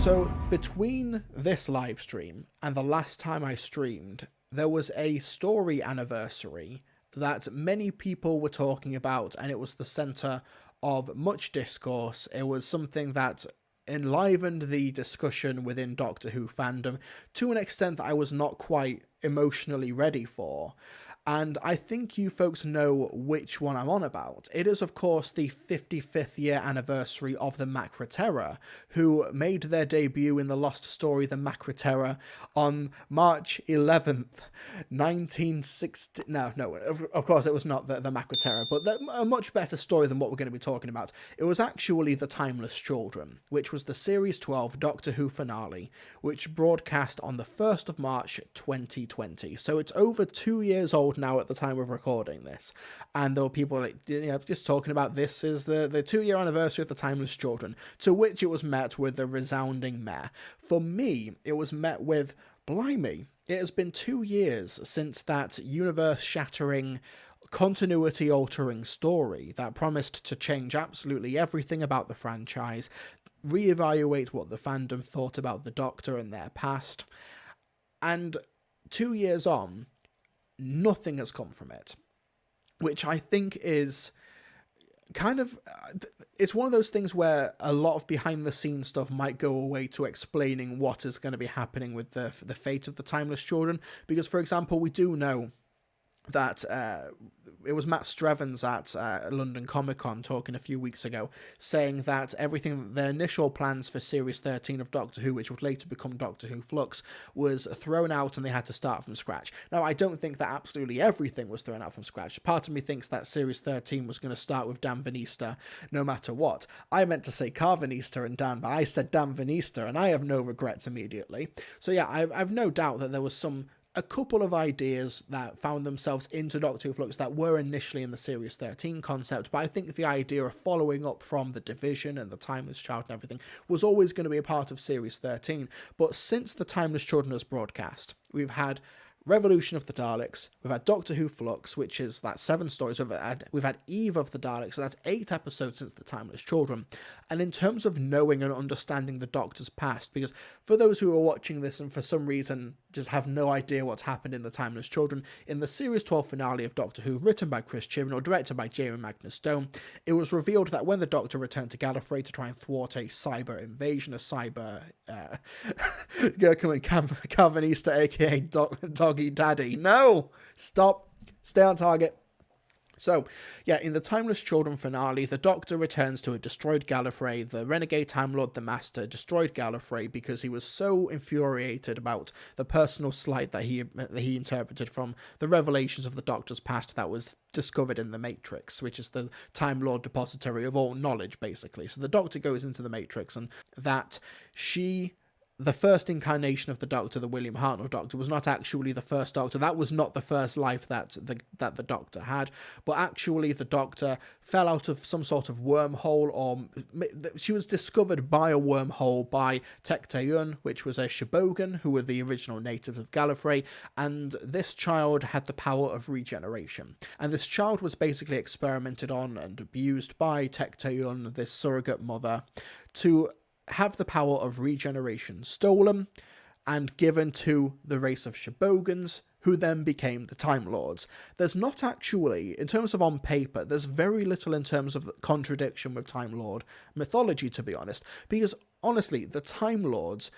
So between this live stream and the last time I streamed, there was a story anniversary that many people were talking about, and it was the center of much discourse. It was something that enlivened the discussion within Doctor Who fandom to an extent that I was not quite emotionally ready for. And I think you folks know which one I'm on about. It is, of course, the 55th year anniversary of the Macra Terror, who made their debut in the lost story The Macra Terror on March 11th, 1960. No, of course it was not the Macra Terror, but a much better story than what we're going to be talking about. It was actually The Timeless Children, which was the Series 12 Doctor Who finale, which broadcast on the 1st of March 2020. So it's over 2 years old now at the time of recording this, and there were people just talking about this is the 2-year anniversary of The Timeless Children, to which it was met with a resounding meh. For me, it was met with, blimey, it has been 2 years since that universe-shattering, continuity-altering story that promised to change absolutely everything about the franchise, reevaluate what the fandom thought about the Doctor and their past, and 2 years on, nothing has come from it, which I think is kind of, it's one of those things where a lot of behind the scenes stuff might go away to explaining what is going to be happening with the fate of the Timeless Children, because, for example, we do know that it was Matt Strevens at London Comic Con talking a few weeks ago, saying that everything, their initial plans for Series 13 of Doctor Who, which would later become Doctor Who Flux, was thrown out and they had to start from scratch. Now, I don't think that absolutely everything was thrown out from scratch. Part of me thinks that Series 13 was going to start with Dan Vanista no matter what. I meant to say Carvanista and Dan, but I said Dan Vanista, and I have no regrets immediately. So yeah, I've no doubt that there was a couple of ideas that found themselves into Doctor Who Flux that were initially in the Series 13 concept, but I think the idea of following up from the Division and the Timeless Child and everything was always going to be a part of Series 13. But since the Timeless Children was broadcast, we've had Revolution of the Daleks, we've had Doctor Who Flux, which is that 7 stories, we've had Eve of the Daleks, so that's 8 episodes since the Timeless Children. And in terms of knowing and understanding the Doctor's past, because for those who are watching this and for some reason just have no idea what's happened in the Timeless Children, in the Series 12 finale of Doctor Who, written by Chris Chibnall, directed by Jamie Magnus Stone, it was revealed that when the Doctor returned to Gallifrey to try and thwart a cyber invasion, a cyber Calvinista, aka Doggy Daddy. No! Stop. Stay on target. So, yeah, in the Timeless Children finale, the Doctor returns to a destroyed Gallifrey. The renegade Time Lord, the Master, destroyed Gallifrey because he was so infuriated about the personal slight that he interpreted from the revelations of the Doctor's past that was discovered in the Matrix, which is the Time Lord depository of all knowledge, basically. So the Doctor goes into the Matrix, and that the first incarnation of the Doctor, the William Hartnell Doctor, was not actually the first Doctor. That was not the first life that the Doctor had, but actually the Doctor fell out of some sort of wormhole, or she was discovered by a wormhole by Tecteun, which was a Shibogan, who were the original natives of Gallifrey, and this child had the power of regeneration. And this child was basically experimented on and abused by Tecteun, this surrogate mother, to have the power of regeneration stolen and given to the race of Shibogans, who then became the Time Lords. There's not actually, in terms of on paper, there's very little in terms of contradiction with Time Lord mythology, to be honest, because honestly, the Time Lords,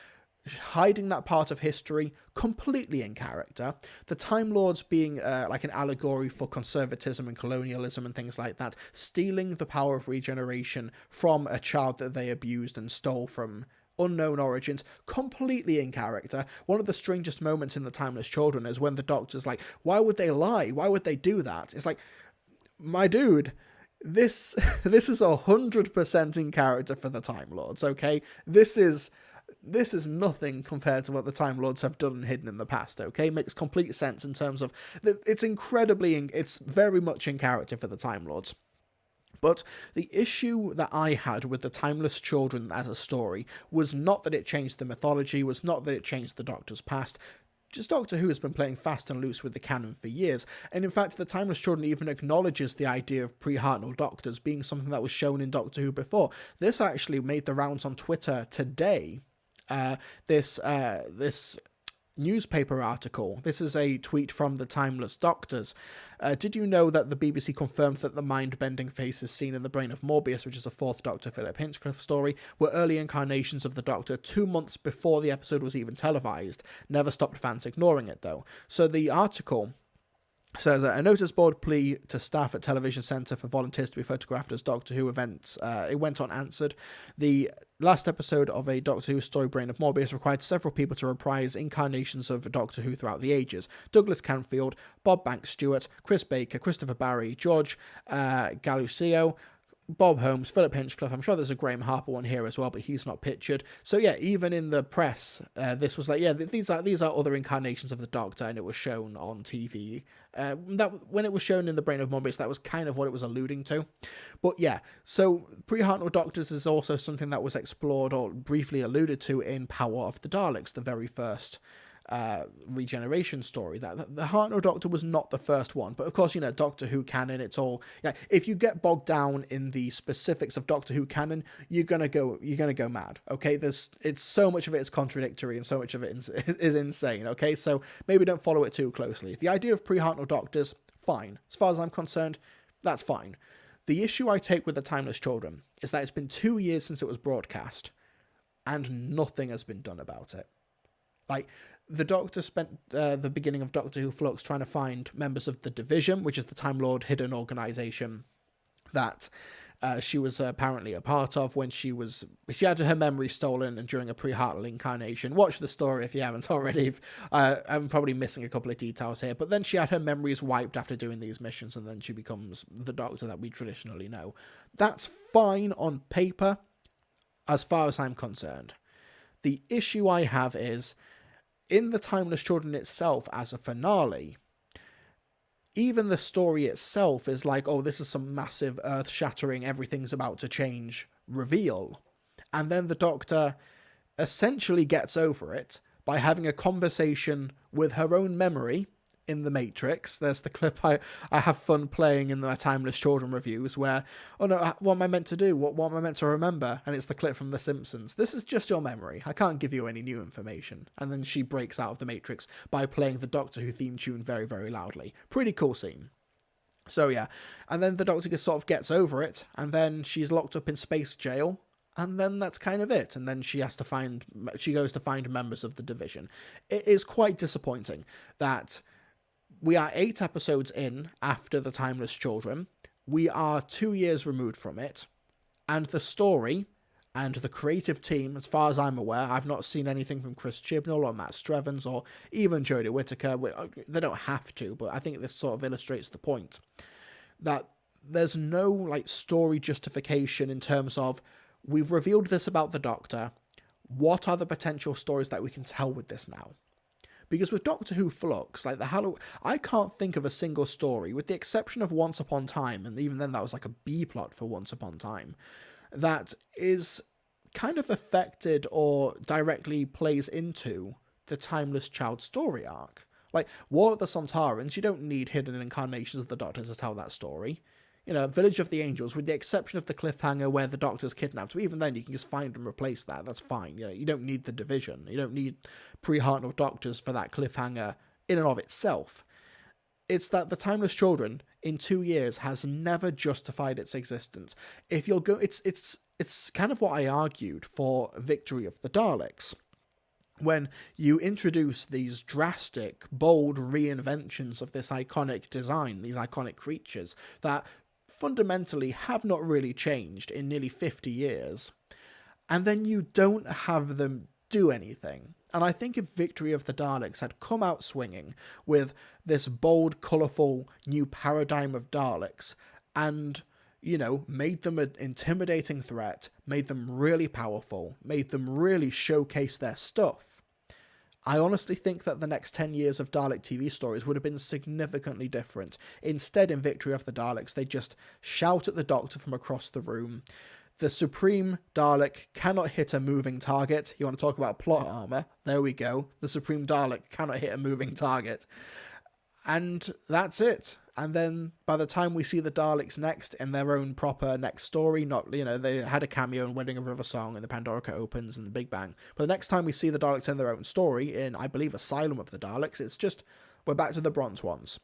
hiding that part of history, completely in character. The Time Lords being like an allegory for conservatism and colonialism and things like that, stealing the power of regeneration from a child that they abused and stole from unknown origins, completely in character. One of the strangest moments in the Timeless Children is when the Doctor's like, why would they lie? Why would they do that? It's like, my dude, this is 100% in character for the Time Lords, okay? This is nothing compared to what the Time Lords have done and hidden in the past, okay? Makes complete sense in terms of, it's very much in character for the Time Lords. But the issue that I had with the Timeless Children as a story was not that it changed the mythology, was not that it changed the Doctor's past. Just Doctor Who has been playing fast and loose with the canon for years, and in fact the Timeless Children even acknowledges the idea of pre-Hartnell Doctors being something that was shown in Doctor Who before. This actually made the rounds on Twitter today, This newspaper article. This is a tweet from the Timeless Doctors. Did you know that the BBC confirmed that the mind-bending faces seen in the brain of Morbius, which is a fourth Doctor Philip Hinchcliffe story, were early incarnations of the Doctor 2 months before the episode was even televised? Never stopped fans ignoring it, though. So the article says a notice board plea to staff at Television Centre for volunteers to be photographed as Doctor Who events. It went unanswered. The last episode of a Doctor Who story, Brain of Morbius, required several people to reprise incarnations of Doctor Who throughout the ages. Douglas Canfield, Bob Banks-Stewart, Chris Baker, Christopher Barry, George Galusio, Bob Holmes, Philip Hinchcliffe. I'm sure there's a Graham Harper one here as well, but he's not pictured. So yeah, even in the press, this was like, yeah, these are other incarnations of the Doctor, and it was shown on TV. That when it was shown in the Brain of Morbius, that was kind of what it was alluding to. But yeah, so pre-Hartnell Doctors is also something that was explored or briefly alluded to in Power of the Daleks, the very first regeneration story. That the Hartnell Doctor was not the first one, but of course, you know, Doctor Who canon, it's all, yeah, if you get bogged down in the specifics of Doctor Who canon, you're gonna go mad. Okay, it's so much of it is contradictory and so much of it is insane. Okay, so maybe don't follow it too closely. The idea of pre-Hartnell Doctors, fine, as far as I'm concerned, that's fine. The issue I take with the Timeless Children is that it's been 2 years since it was broadcast and nothing has been done about it. Like, the Doctor spent the beginning of Doctor Who Flux trying to find members of the Division, which is the Time Lord hidden organisation that she was apparently a part of when she had her memory stolen and during a pre-Hartnell incarnation. Watch the story if you haven't already. I'm probably missing a couple of details here, but then she had her memories wiped after doing these missions, and then she becomes the Doctor that we traditionally know. That's fine on paper, as far as I'm concerned. The issue I have is, in the Timeless Children itself as a finale, even the story itself is like, oh, this is some massive earth-shattering, everything's about to change reveal. And then the Doctor essentially gets over it by having a conversation with her own memory in the Matrix. There's the clip I have fun playing in my Timeless Children reviews where, oh no, what am I meant to do? What am I meant to remember? And it's the clip from The Simpsons. This is just your memory. I can't give you any new information. And then she breaks out of the Matrix by playing the Doctor Who theme tune very, very loudly. Pretty cool scene. So yeah, and then the Doctor just sort of gets over it, and then she's locked up in space jail. And then that's kind of it. And then she goes to find members of the Division. It is quite disappointing that we are 8 episodes in after The Timeless Children. We are 2 years removed from it. And the story and the creative team, as far as I'm aware, I've not seen anything from Chris Chibnall or Matt Strevens or even Jodie Whittaker. They don't have to, but I think this sort of illustrates the point. That there's no like story justification in terms of, we've revealed this about the Doctor. What are the potential stories that we can tell with this now? Because with Doctor Who Flux, like I can't think of a single story, with the exception of Once Upon Time, and even then that was like a B-plot for Once Upon Time, that is kind of affected or directly plays into the Timeless Child story arc. Like, War of the Sontarans, you don't need hidden incarnations of the Doctor to tell that story. You know, Village of the Angels, with the exception of the cliffhanger where the Doctor's kidnapped, but even then you can just find and replace that. That's fine. You know, you don't need the Division. You don't need pre-Hartnell Doctors for that cliffhanger in and of itself. It's that the Timeless Children in 2 years has never justified its existence. If you'll go, it's kind of what I argued for Victory of the Daleks. When you introduce these drastic, bold reinventions of this iconic design, these iconic creatures that fundamentally have not really changed in nearly 50 years, and then you don't have them do anything. And I think if Victory of the Daleks had come out swinging with this bold, colourful new paradigm of Daleks and, you know, made them an intimidating threat, made them really powerful, made them really showcase their stuff, I honestly think that the next 10 years of Dalek TV stories would have been significantly different. Instead, in Victory of the Daleks, they just shout at the Doctor from across the room. The Supreme Dalek cannot hit a moving target. You want to talk about plot armor? There we go. The Supreme Dalek cannot hit a moving target. And that's it. And then by the time we see the Daleks next in their own proper next story, not, you know, they had a cameo in Wedding of River Song and the Pandorica Opens and the Big Bang. But the next time we see the Daleks in their own story in, I believe, Asylum of the Daleks, it's just, we're back to the Bronze Ones.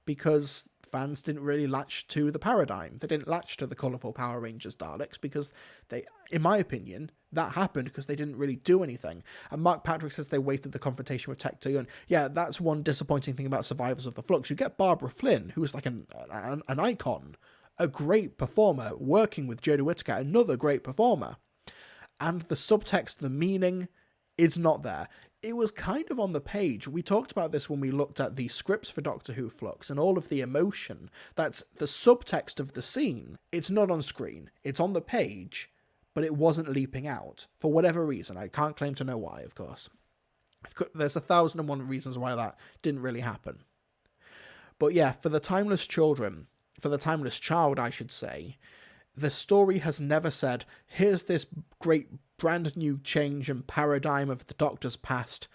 Because fans didn't really latch to the paradigm. They didn't latch to the colourful Power Rangers Daleks because they, in my opinion, that happened because they didn't really do anything. And Mark Patrick says they waited the confrontation with Tecto, and yeah, that's one disappointing thing about Survivors of the Flux. You get Barbara Flynn, who is like an icon, a great performer, working with Jodie Whittaker, another great performer. And the subtext, the meaning, is not there. It was kind of on the page. We talked about this when we looked at the scripts for Doctor Who Flux and all of the emotion. That's the subtext of the scene. It's not on screen. It's on the page, but it wasn't leaping out for whatever reason. I can't claim to know why, of course. There's 1,001 reasons why that didn't really happen. But yeah, for the Timeless Child, I should say, the story has never said, here's this great brand new change and paradigm of the Doctor's past.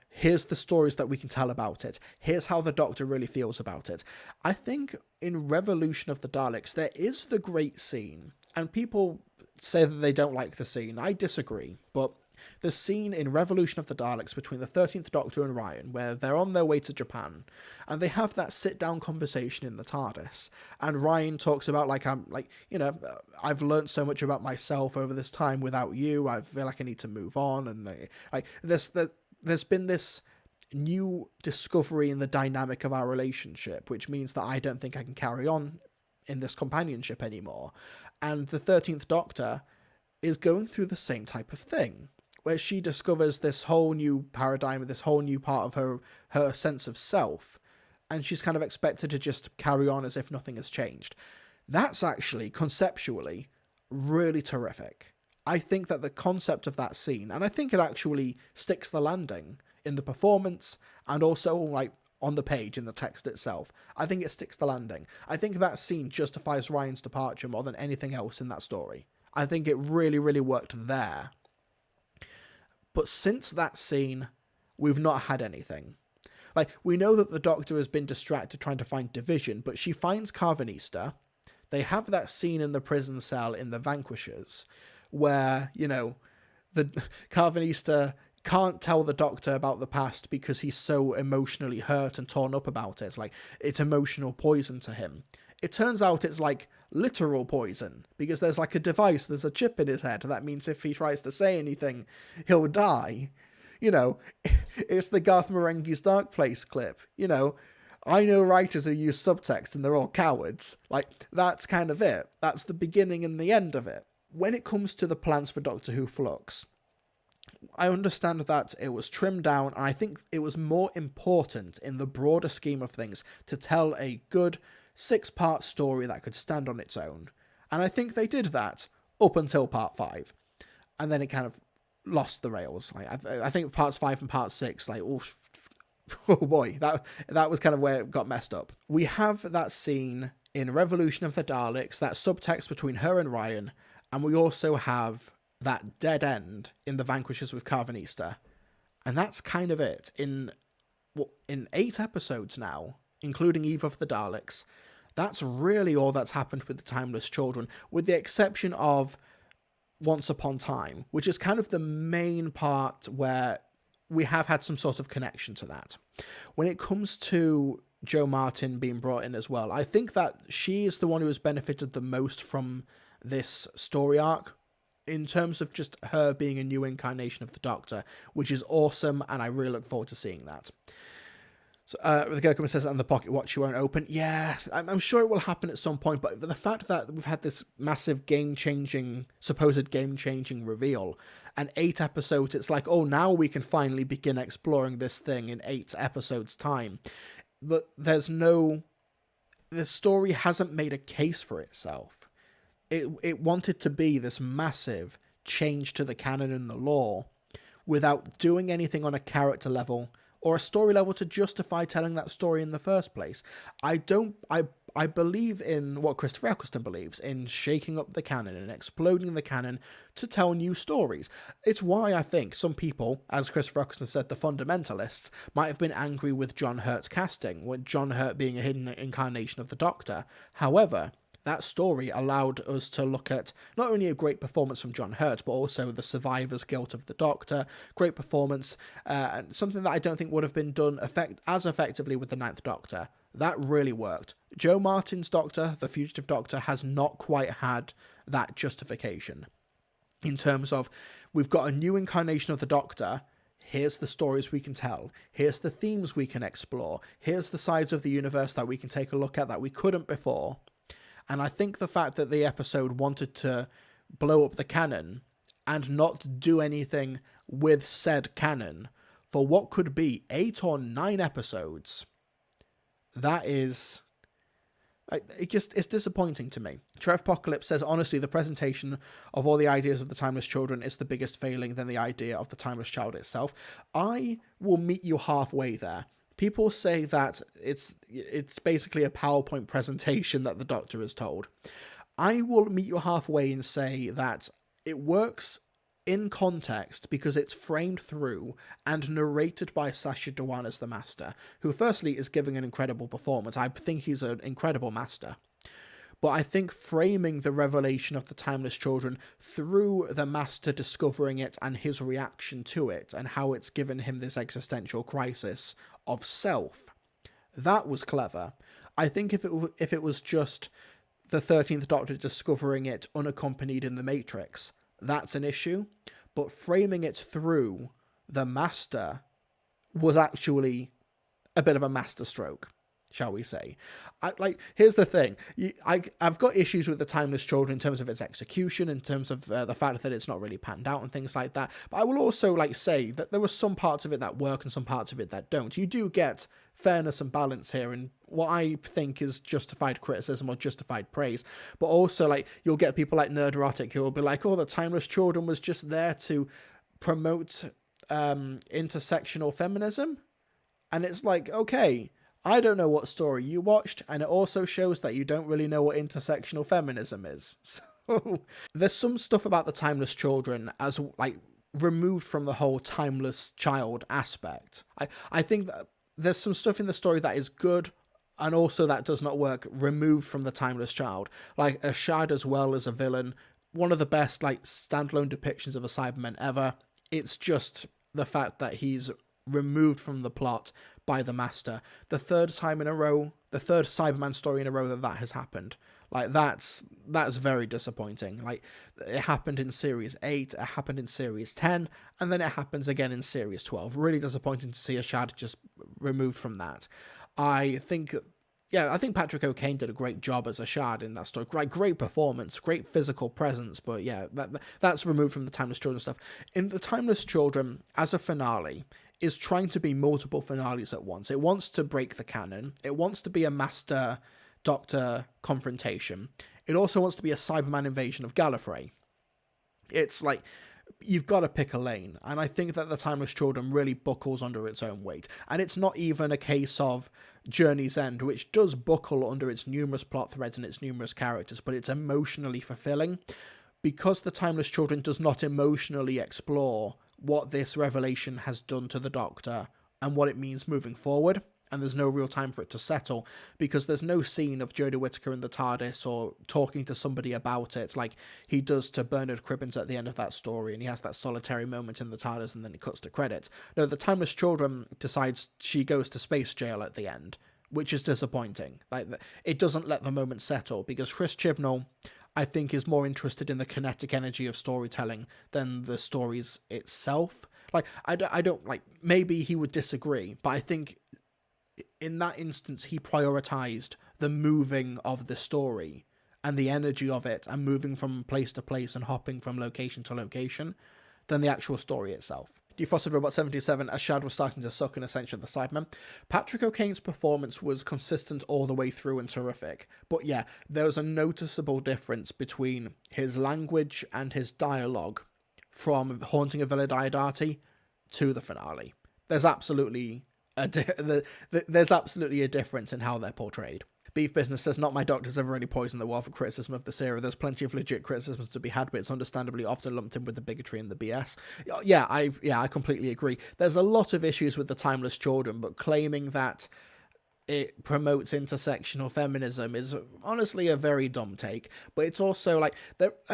Here's the stories that we can tell about it. Here's how the Doctor really feels about it. I think in Revolution of the Daleks, there is the great scene, and people say that they don't like the scene. I disagree, but the scene in Revolution of the Daleks between the 13th Doctor and Ryan, where they're on their way to Japan, and they have that sit-down conversation in the TARDIS, and Ryan talks about, I've learned so much about myself over this time without you, I feel like I need to move on, and there's been this new discovery in the dynamic of our relationship, which means that I don't think I can carry on in this companionship anymore. And the 13th Doctor is going through the same type of thing, where she discovers this whole new paradigm, this whole new part of her sense of self, and she's kind of expected to just carry on as if nothing has changed. That's actually, conceptually, really terrific. I think that the concept of that scene, and I think it actually sticks the landing in the performance, and also, like, on the page, in the text itself. I think it sticks the landing. I think that scene justifies Ryan's departure more than anything else in that story. I think it really, really worked there. But since that scene, we've not had anything. Like, we know that the Doctor has been distracted trying to find Division, but she finds Carvanista. They have that scene in the prison cell in The Vanquishers, where, you know, the Carvanista can't tell the Doctor about the past because he's so emotionally hurt and torn up about it. Like, it's emotional poison to him. It turns out it's like literal poison, because there's like a device, there's a chip in his head. That means if he tries to say anything, he'll die. You know, it's the Garth Marenghi's Dark Place clip. You know, I know writers who use subtext and they're all cowards. Like, that's kind of it. That's the beginning and the end of it. When it comes to the plans for Doctor Who Flux, I understand that it was trimmed down, and I think it was more important in the broader scheme of things to tell a good 6-part story that could stand on its own. And I think they did that up until part 5. And then it kind of lost the rails. Like, I think parts 5 and part 6, like, oh boy, that was kind of where it got messed up. We have that scene in Revolution of the Daleks, that subtext between her and Ryan, and we also have that dead end in The Vanquishers with Carvanista. And that's kind of it. In 8 episodes now, including Eve of the Daleks, that's really all that's happened with the Timeless Children, with the exception of Once Upon Time, which is kind of the main part where we have had some sort of connection to that. When it comes to Jo Martin being brought in as well, I think that she is the one who has benefited the most from this story arc, in terms of just her being a new incarnation of the Doctor, which is awesome, and I really look forward to seeing that. So, the Gurkhaman says, and the pocket watch you won't open. Yeah, I'm sure it will happen at some point, but the fact that we've had this massive supposed game-changing reveal, and 8 episodes, it's like, oh, now we can finally begin exploring this thing in 8 episodes' time. But the story hasn't made a case for itself. It wanted to be this massive change to the canon and the lore without doing anything on a character level or a story level to justify telling that story in the first place. I I believe in what Christopher Eccleston believes, in shaking up the canon and exploding the canon to tell new stories. It's why I think some people, as Christopher Eccleston said, the fundamentalists, might have been angry with John Hurt's casting, with John Hurt being a hidden incarnation of the Doctor. However, that story allowed us to look at not only a great performance from John Hurt, but also the survivor's guilt of the Doctor. Great performance, and something that I don't think would have been done as effectively with the Ninth Doctor. That really worked. Joe Martin's Doctor, the Fugitive Doctor, has not quite had that justification. In terms of, we've got a new incarnation of the Doctor, here's the stories we can tell, here's the themes we can explore, here's the sides of the universe that we can take a look at that we couldn't before. And I think the fact that the episode wanted to blow up the canon and not do anything with said canon for what could be 8 or 9 episodes, that is... it's disappointing to me. Trev Apocalypse says, honestly, the presentation of all the ideas of the Timeless Children is the biggest failing than the idea of the Timeless Child itself. I will meet you halfway there. People say that it's basically a PowerPoint presentation that the Doctor is told. I will meet you halfway and say that it works in context because it's framed through and narrated by Sacha Dhawan as the Master, who firstly is giving an incredible performance. I think he's an incredible Master. But I think framing the revelation of the Timeless Children through the Master discovering it and his reaction to it and how it's given him this existential crisis of self, that was clever. I think if it was just the 13th Doctor discovering it unaccompanied in the Matrix, that's an issue. But framing it through the Master was actually a bit of a masterstroke, shall we say. Here's the thing. I've got issues with the Timeless Children in terms of its execution, in terms of the fact that it's not really panned out and things like that. But I will also say that there were some parts of it that work and some parts of it that don't. You do get fairness and balance here in what I think is justified criticism or justified praise. But also, you'll get people like Nerderotic who will be like, oh, the Timeless Children was just there to promote intersectional feminism. And it's like, okay, I don't know what story you watched, and it also shows that you don't really know what intersectional feminism is. So there's some stuff about the Timeless Children as removed from the whole timeless child aspect. I think that there's some stuff in the story that is good, and also that does not work, removed from the Timeless Child. Like Ashad as well as a villain, one of the best standalone depictions of a Cyberman ever. It's just the fact that he's removed from the plot by the Master. The third time in a row, the third Cyberman story in a row that has happened. That's very disappointing. It happened in Series 8, it happened in Series 10, and then it happens again in Series 12. Really disappointing to see Ashad just removed from that. I think Patrick O'Kane did a great job as Ashad in that story. Great performance, great physical presence, but yeah, that's removed from the Timeless Children stuff. In the Timeless Children, as a finale, is trying to be multiple finales at once. It wants to break the canon. It wants to be a Master Doctor confrontation. It also wants to be a Cyberman invasion of Gallifrey. It's you've got to pick a lane, and I think that the Timeless Children really buckles under its own weight. And it's not even a case of Journey's End, which does buckle under its numerous plot threads and its numerous characters, but it's emotionally fulfilling. Because the Timeless Children does not emotionally explore what this revelation has done to the Doctor and what it means moving forward, and there's no real time for it to settle, because there's no scene of Jodie Whittaker in the TARDIS or talking to somebody about it like he does to Bernard Cribbins at the end of that story, and he has that solitary moment in the TARDIS and then it cuts to credits. No, the Timeless Children decides she goes to space jail at the end, which is disappointing. It doesn't let the moment settle, because Chris Chibnall, I think, is more interested in the kinetic energy of storytelling than the stories itself. I don't maybe he would disagree, but I think in that instance he prioritized the moving of the story and the energy of it and moving from place to place and hopping from location to location than the actual story itself. Defrosted Robot 77, Ashad was starting to suck in Ascension of the Cybermen. Patrick O'Kane's performance was consistent all the way through and terrific. But yeah, there was a noticeable difference between his language and his dialogue from Haunting of Villa Diodati to the finale. There's absolutely a difference in how they're portrayed. Beef Business says, not my doctors ever really poisoned the well for criticism of this era. There's plenty of legit criticisms to be had, but it's understandably often lumped in with the bigotry and the BS. Yeah, I completely agree. There's a lot of issues with the Timeless Children, but claiming that it promotes intersectional feminism is honestly a very dumb take. But it's also like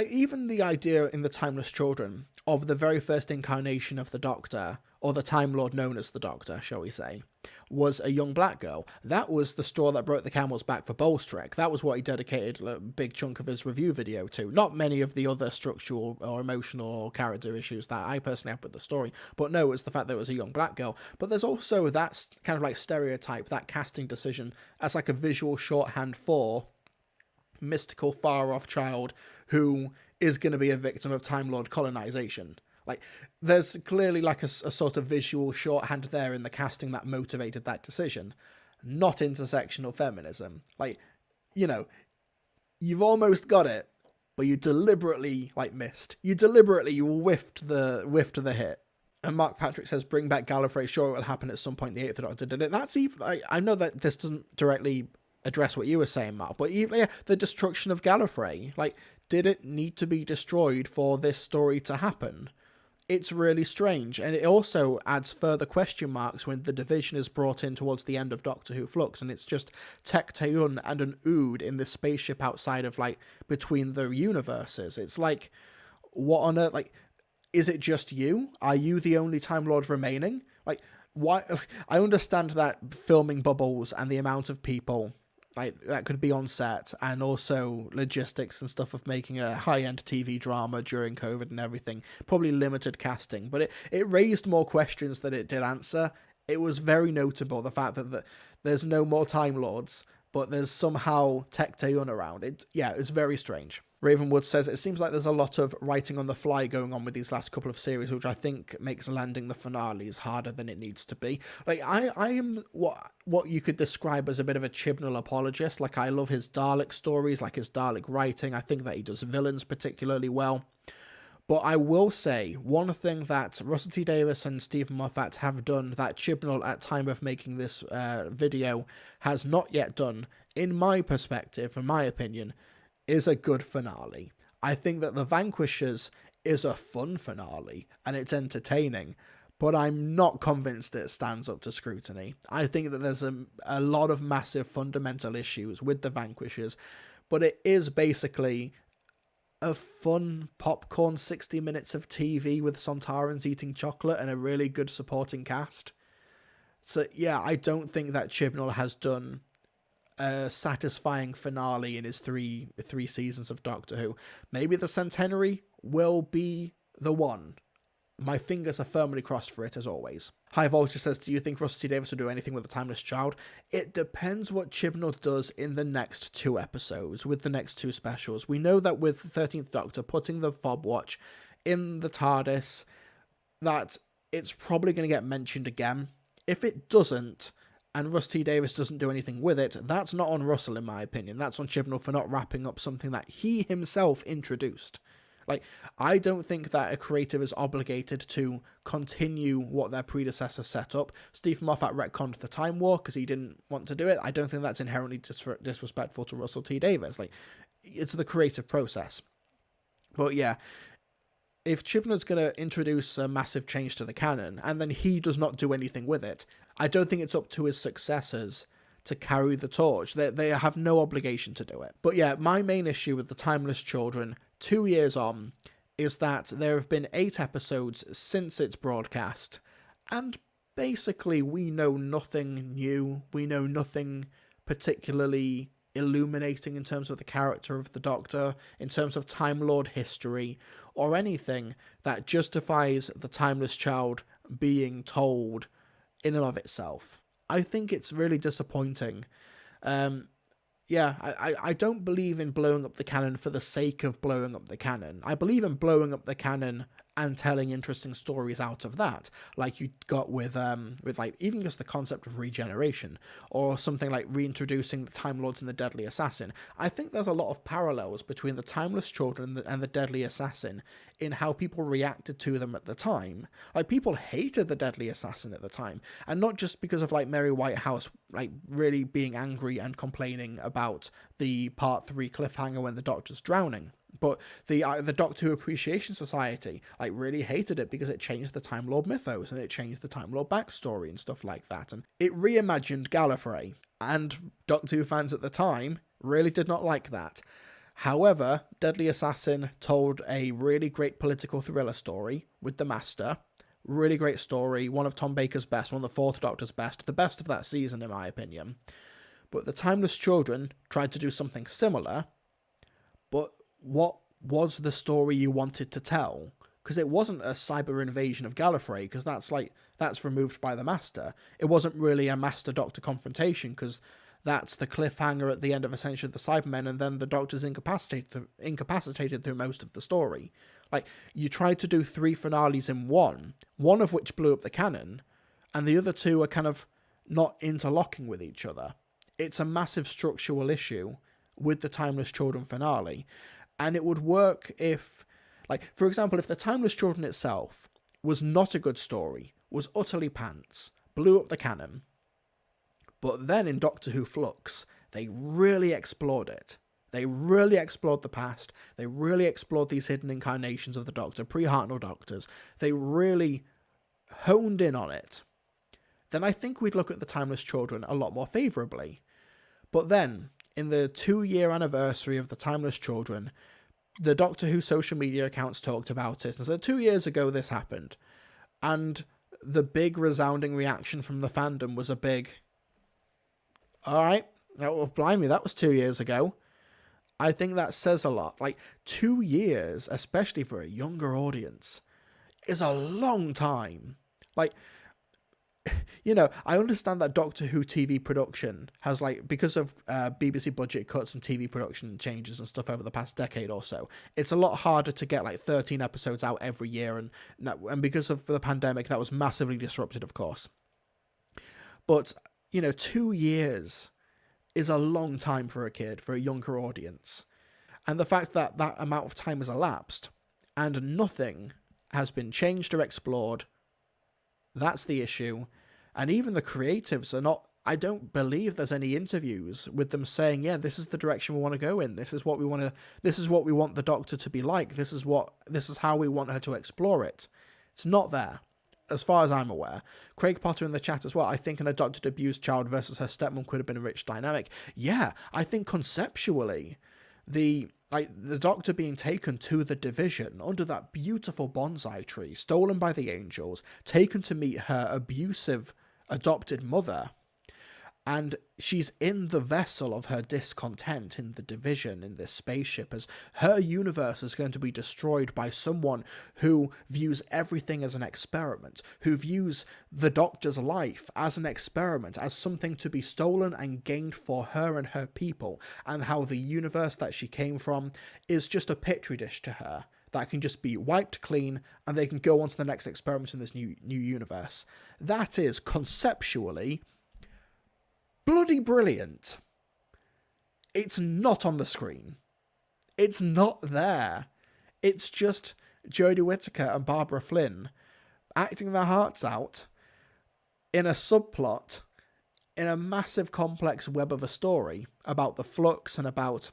even the idea in the Timeless Children of the very first incarnation of the Doctor, or the Time Lord known as the Doctor, shall we say, was a young black girl. That was the straw that broke the camel's back for Bolstrek. That was what he dedicated a big chunk of his review video to. Not many of the other structural or emotional or character issues that I personally have with the story, but no, it's the fact that it was a young black girl. But there's also that kind of like stereotype, that casting decision as like a visual shorthand for mystical far-off child who is going to be a victim of Time Lord colonization. Like, there's clearly like a sort of visual shorthand there in the casting that motivated that decision, not intersectional feminism. Like, you know, you've almost got it, but you deliberately missed. You whiffed the hit. And Mark Patrick says, bring back Gallifrey. Sure, it will happen at some point. The Eighth Doctor did it. That's even. I know that this doesn't directly address what you were saying, Mark, but even the destruction of Gallifrey. Like, did it need to be destroyed for this story to happen? It's really strange, and it also adds further question marks when the division is brought in towards the end of Doctor Who Flux, and it's just Tech Tayun and an Ood in this spaceship outside of, between the universes. It's like, what on earth, is it just you? Are you the only Time Lord remaining? Why? I understand that filming bubbles and the amount of people that could be on set, and also logistics and stuff of making a high-end TV drama during COVID and everything, probably limited casting, but it raised more questions than it did answer. It was very notable, the fact that there's no more Time Lords, but there's somehow Tech Tayun around. It's very strange. Ravenwood says, it seems like there's a lot of writing on the fly going on with these last couple of series, which I think makes landing the finales harder than it needs to be. I am what you could describe as a bit of a Chibnall apologist. I love his Dalek stories, his Dalek writing. I think that he does villains particularly well. But I will say, one thing that Russell T Davies and Stephen Moffat have done that Chibnall, at time of making this video, has not yet done, in my perspective, in my opinion, is a good finale. I think that The Vanquishers is a fun finale, and it's entertaining, but I'm not convinced it stands up to scrutiny. I think that there's a lot of massive fundamental issues with The Vanquishers, but it is basically a fun popcorn 60 minutes of TV with Sontarans eating chocolate and a really good supporting cast. So yeah, I don't think that Chibnall has done a satisfying finale in his three seasons of Doctor Who. Maybe the Centenary will be the one. My fingers are firmly crossed for it, as always. High Voltage says, do you think Russell T Davies will do anything with the Timeless Child? It depends what Chibnall does in the next 2 episodes, with the next 2 specials. We know that with 13th Doctor putting the fob watch in the TARDIS, that it's probably going to get mentioned again. If it doesn't, and Russ T Davies doesn't do anything with it, that's not on Russell, in my opinion. That's on Chibnall for not wrapping up something that he himself introduced. I don't think that a creative is obligated to continue what their predecessor set up. Stephen Moffat retconned the Time War because he didn't want to do it. I don't think that's inherently disrespectful to Russell T Davies. It's the creative process. But yeah, if Chibnall's going to introduce a massive change to the canon, and then he does not do anything with it, I don't think it's up to his successors to carry the torch. They have no obligation to do it. But yeah, my main issue with the Timeless Children, 2 years on, is that there have been 8 episodes since its broadcast, and basically we know nothing new. We know nothing particularly illuminating in terms of the character of the Doctor, in terms of Time Lord history, or anything that justifies the Timeless Child being told in and of itself. I think it's really disappointing. I don't believe in blowing up the canon for the sake of blowing up the canon. I believe in blowing up the canon and telling interesting stories out of that, like you got with like even just the concept of regeneration, or something like reintroducing the Time Lords and the Deadly Assassin. I think there's a lot of parallels between the Timeless Children and the Deadly Assassin in how people reacted to them at the time. Like, people hated the Deadly Assassin at the time, and not just because of like Mary Whitehouse like really being angry and complaining about the Part 3 cliffhanger when the Doctor's drowning. But the Doctor Who Appreciation Society like really hated it because it changed the Time Lord mythos and it changed the Time Lord backstory and stuff like that. And it reimagined Gallifrey. And Doctor Who fans at the time really did not like that. However, Deadly Assassin told a really great political thriller story with the Master. Really great story, one of Tom Baker's best, one of the Fourth Doctor's best, the best of that season in my opinion. But the Timeless Children tried to do something similar, but what was the story you wanted to tell? Because it wasn't a cyber invasion of Gallifrey, because that's removed by the Master. It wasn't really a Master Doctor confrontation, because that's the cliffhanger at the end of Ascension of the Cybermen, and then the Doctor's incapacitated through most of the story. Like, you tried to do 3 finales in one of which blew up the canon, and the other 2 are kind of not interlocking with each other. It's a massive structural issue with the Timeless Children finale. And it would work if, like, for example, if the Timeless Children itself was not a good story, was utterly pants, blew up the canon, but then in Doctor Who Flux, they really explored it. They really explored the past. They really explored these hidden incarnations of the Doctor, pre-Hartnell Doctors. They really honed in on it. Then I think we'd look at the Timeless Children a lot more favourably. But then, in the 2-year anniversary of the Timeless Children, the Doctor Who social media accounts talked about it and said 2 years ago this happened. And the big resounding reaction from the fandom was a big, alright, well, blimey, that was 2 years ago. I think that says a lot. Like, 2 years, especially for a younger audience, is a long time. Like, you know, I understand that Doctor Who TV production has, like, because of BBC budget cuts and TV production changes and stuff over the past decade or so, it's a lot harder to get, like, 13 episodes out every year, and because of the pandemic, that was massively disrupted, of course. But, you know, 2 years is a long time for a kid, for a younger audience. And the fact that that amount of time has elapsed, and nothing has been changed or explored, that's the issue. And even the creatives are not, I don't believe there's any interviews with them saying, yeah, this is the direction we want to go in. This is what we want the Doctor to be like. This is how we want her to explore it. It's not there, as far as I'm aware. Craig Potter in the chat as well. I think an adopted abused child versus her stepmom could have been a rich dynamic. Yeah, I think conceptually, the Doctor being taken to the Division under that beautiful bonsai tree, stolen by the Angels, taken to meet her abusive adopted mother, and she's in the vessel of her discontent in the Division, in this spaceship, as her universe is going to be destroyed by someone who views everything as an experiment, who views the Doctor's life as an experiment, as something to be stolen and gained for her and her people, and how the universe that she came from is just a petri dish to her that can just be wiped clean, and they can go on to the next experiment in this new universe. That is, conceptually, bloody brilliant. It's not on the screen. It's not there. It's just Jodie Whittaker and Barbara Flynn acting their hearts out in a subplot in a massive complex web of a story about the Flux and about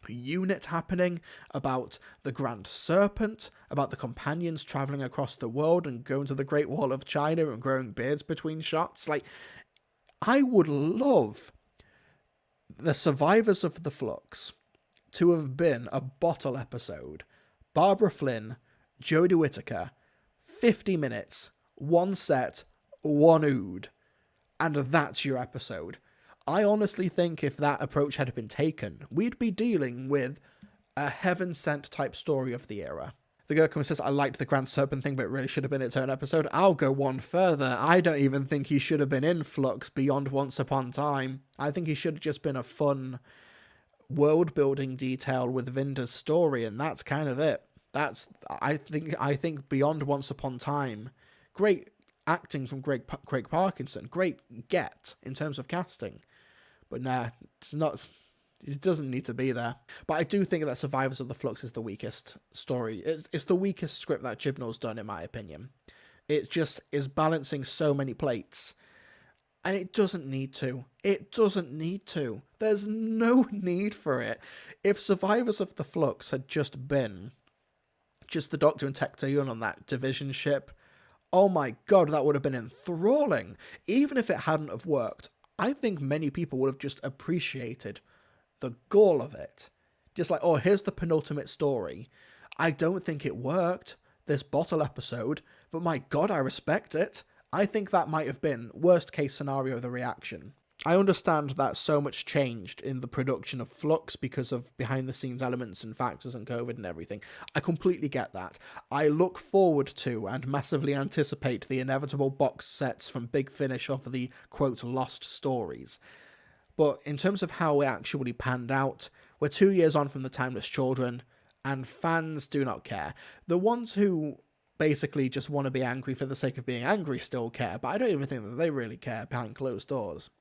a unit happening, about the Grand Serpent, about the companions travelling across the world and going to the Great Wall of China and growing beards between shots. Like, I would love the survivors of the Flux to have been a bottle episode. Barbara Flynn, Jodie Whittaker, 50 minutes, one set, one ood, and that's your episode. I honestly think if that approach had been taken, we'd be dealing with a heaven-sent type story of the era. The Gurkhan says, I liked the Grand Serpent thing, but it really should have been its own episode. I'll go one further. I don't even think he should have been in Flux beyond Once Upon Time. I think he should have just been a fun world-building detail with Vinder's story, and that's kind of it. I think beyond Once Upon Time, great acting from Craig Parkinson, great get in terms of casting, but nah, it's not. It doesn't need to be there. But I do think that Survivors of the Flux is the weakest story. It's the weakest script that Chibnall's done, in my opinion. It just is balancing so many plates. And it doesn't need to. It doesn't need to. There's no need for it. If Survivors of the Flux had just been just the Doctor and Tecteun on that division ship, oh my god, that would have been enthralling. Even if it hadn't have worked, I think many people would have just appreciated the gall of it. Just like, oh, here's the penultimate story. I don't think it worked, this bottle episode, but my god, I respect it. I think that might have been worst case scenario the reaction. I understand that so much changed in the production of Flux because of behind the scenes elements and factors and COVID and everything. I completely get that. I look forward to and massively anticipate the inevitable box sets from Big Finish of the quote lost stories. But in terms of how it actually panned out, we're 2 years on from the Timeless Children, and fans do not care. The ones who basically just want to be angry for the sake of being angry still care, but I don't even think that they really care behind closed doors.